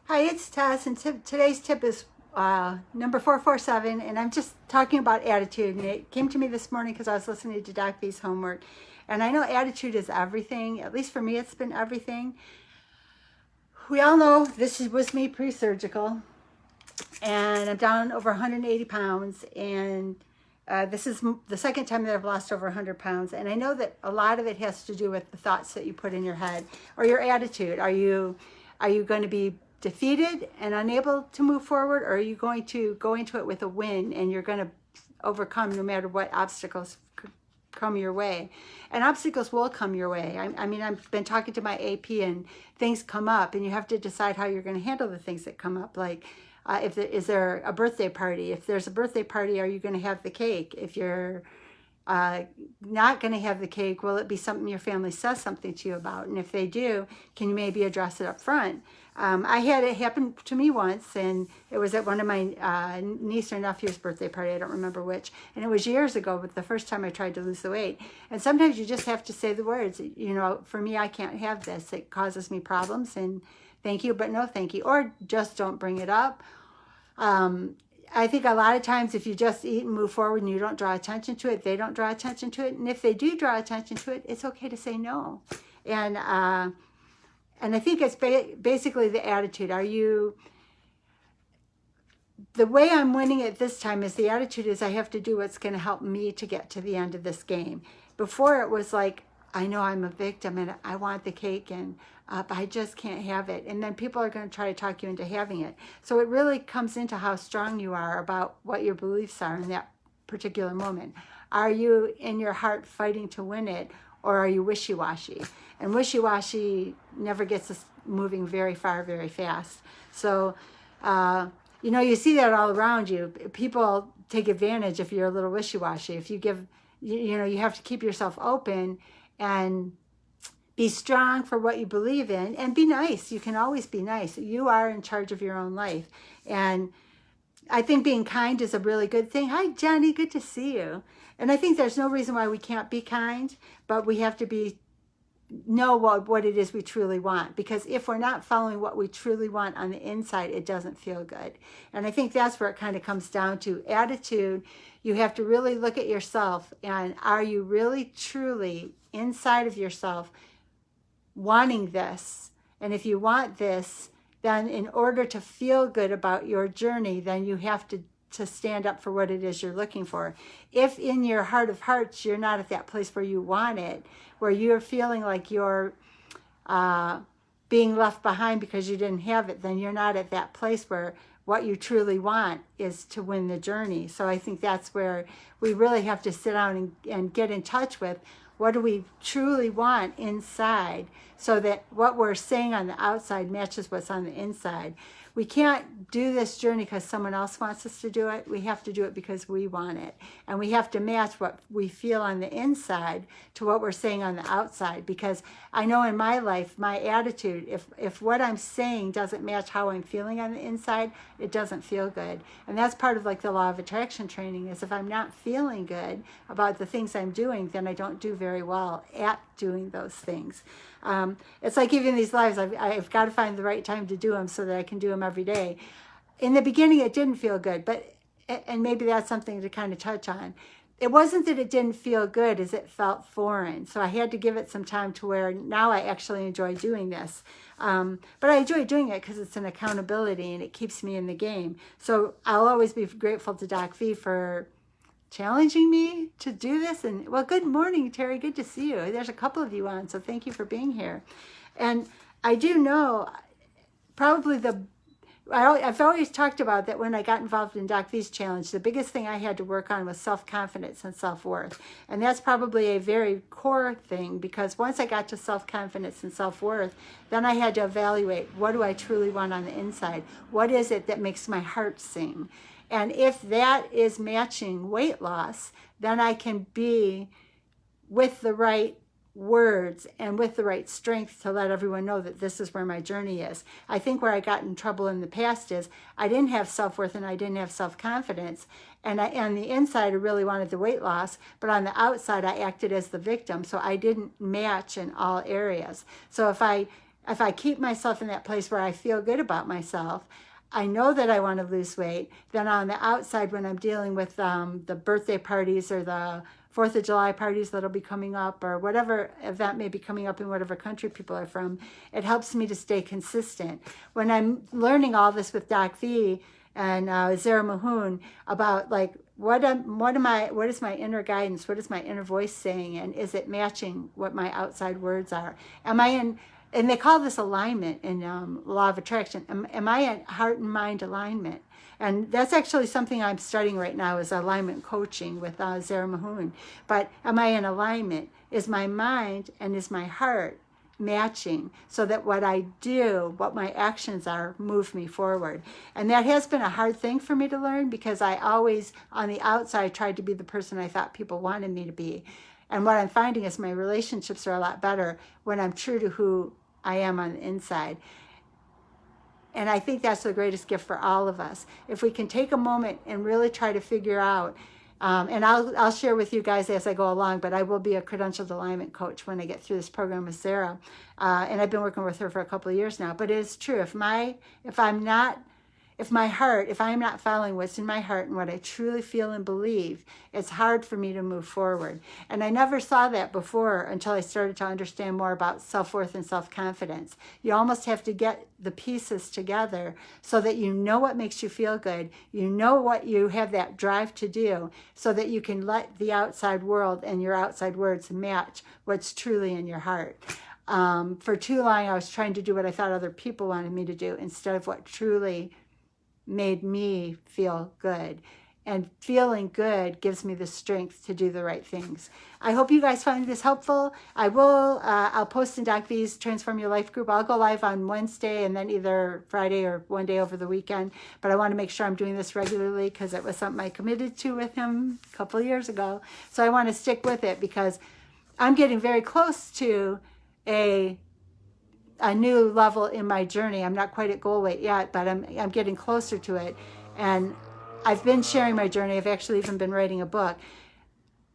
Hi, it's Tess, and today's tip is number 447, and I'm just talking about attitude. And it came to me this morning because I was listening to Doc V's homework. And I know attitude is everything. At least for me, it's been everything. We all know was me pre-surgical, and I'm down over 180 pounds. And this is the second time that I've lost over 100 pounds. And I know that a lot of it has to do with the thoughts that you put in your head or your attitude. Are you going to be defeated and unable to move forward, or are you going to go into it with a win and you're going to overcome no matter what obstacles come your way? And obstacles will come your way. I mean, I've been talking to my AP, and things come up, and you have to decide how you're going to handle the things that come up. Like, is there a birthday party? If there's a birthday party, are you going to have the cake? If you're not going to have the cake, will it be something your family says something to you about? And if they do, can you maybe address it up front? I had it happen to me once, and it was at one of my niece or nephew's birthday party. I don't remember which, and it was years ago, but the first time I tried to lose the weight. And sometimes you just have to say the words, for me, I can't have this. It causes me problems, and thank you, but no thank you. Or just don't bring it up. I think a lot of times if you just eat and move forward and you don't draw attention to it, they don't draw attention to it. And if they do draw attention to it, it's okay to say no. And I think it's basically the attitude. The way I'm winning it this time is the attitude is I have to do what's going to help me to get to the end of this game. Before it was like, I know I'm a victim and I want the cake, and but I just can't have it. And then people are going to try to talk you into having it. So it really comes into how strong you are about what your beliefs are in that particular moment. Are you in your heart fighting to win it, or are you wishy-washy? And wishy-washy never gets us moving very far, very fast. So, you see that all around you. People take advantage if you're a little wishy-washy. If you give, you have to keep yourself open and be strong for what you believe in, and be nice. You can always be nice. You are in charge of your own life. And I think being kind is a really good thing. Hi, Jenny. Good to see you. And I think there's no reason why we can't be kind, but we have to know what it is we truly want. Because if we're not following what we truly want on the inside, it doesn't feel good. And I think that's where it kind of comes down to attitude. You have to really look at yourself, and are you really truly inside of yourself wanting this? And if you want this, then in order to feel good about your journey, then you have to stand up for what it is you're looking for. If in your heart of hearts you're not at that place where you want it, where you're feeling like you're being left behind because you didn't have it, then you're not at that place where what you truly want is to win the journey. So I think that's where we really have to sit down and get in touch with what do we truly want inside, so that what we're saying on the outside matches what's on the inside. We can't do this journey because someone else wants us to do it. We have to do it because we want it. And we have to match what we feel on the inside to what we're saying on the outside. Because I know in my life, my attitude, if what I'm saying doesn't match how I'm feeling on the inside, it doesn't feel good. And that's part of like the law of attraction training, is if I'm not feeling good about the things I'm doing, then I don't do very well at doing those things. It's like even these lives, I've got to find the right time to do them so that I can do them every day. In the beginning, it didn't feel good, and maybe that's something to kind of touch on. It wasn't that it didn't feel good, as it felt foreign. So I had to give it some time to where now I actually enjoy doing this. But I enjoy doing it because it's an accountability and it keeps me in the game. So I'll always be grateful to Doc V for challenging me to do this. And well, good morning, Terry. Good to see you. There's a couple of you on, so thank you for being here. And I do know probably I've always talked about that when I got involved in Doc V's challenge, the biggest thing I had to work on was self-confidence and self-worth. And that's probably a very core thing, because once I got to self-confidence and self-worth, then I had to evaluate, what do I truly want on the inside? What is it that makes my heart sing? And if that is matching weight loss, then I can be with the right words and with the right strength to let everyone know that this is where my journey is. I think where I got in trouble in the past is I didn't have self-worth and I didn't have self-confidence. And on the inside, I really wanted the weight loss, but on the outside, I acted as the victim. So I didn't match in all areas. So if I if I keep myself in that place where I feel good about myself, I know that I want to lose weight, then on the outside, when I'm dealing with the birthday parties or the 4th of July parties that'll be coming up, or whatever event may be coming up in whatever country people are from, it helps me to stay consistent. When I'm learning all this with Doc V and Zara Mahoon about like, what is my inner guidance? What is my inner voice saying? And is it matching what my outside words are? Am I in, and they call this alignment in law of attraction. Am I in heart and mind alignment? And that's actually something I'm studying right now, is alignment coaching with Zara Mahoon. But am I in alignment? Is my mind and is my heart matching, so that what I do, what my actions are, move me forward? And that has been a hard thing for me to learn, because I always, on the outside, tried to be the person I thought people wanted me to be. And what I'm finding is my relationships are a lot better when I'm true to who I am on the inside. And I think that's the greatest gift for all of us. If we can take a moment and really try to figure out, and I'll share with you guys as I go along, but I will be a credentialed alignment coach when I get through this program with Sarah. And I've been working with her for a couple of years now. But it is true, if I'm not following what's in my heart and what I truly feel and believe, it's hard for me to move forward. And I never saw that before until I started to understand more about self-worth and self-confidence. You almost have to get the pieces together so that you know what makes you feel good, you know what you have that drive to do, so that you can let the outside world and your outside words match what's truly in your heart. For too long, I was trying to do what I thought other people wanted me to do instead of what truly made me feel good. And feeling good gives me the strength to do the right things. I hope you guys find this helpful. I'll post in Doc V's Transform Your Life group. I'll go live on Wednesday and then either Friday or one day over the weekend. But I want to make sure I'm doing this regularly, because it was something I committed to with him a couple of years ago. So I want to stick with it, because I'm getting very close to a new level in my journey. I'm not quite at goal weight yet, but I'm getting closer to it. And I've been sharing my journey. I've actually even been writing a book.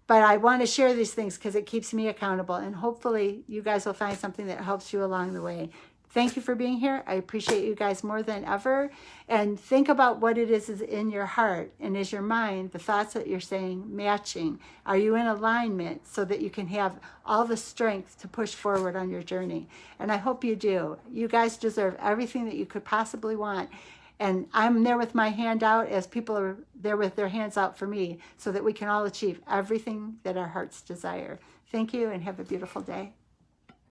But I want to share these things because it keeps me accountable. And hopefully you guys will find something that helps you along the way. Thank you for being here. I appreciate you guys more than ever. And think about what it is in your heart, and is your mind, the thoughts that you're saying, matching? Are you in alignment so that you can have all the strength to push forward on your journey? And I hope you do. You guys deserve everything that you could possibly want. And I'm there with my hand out as people are there with their hands out for me, so that we can all achieve everything that our hearts desire. Thank you, and have a beautiful day.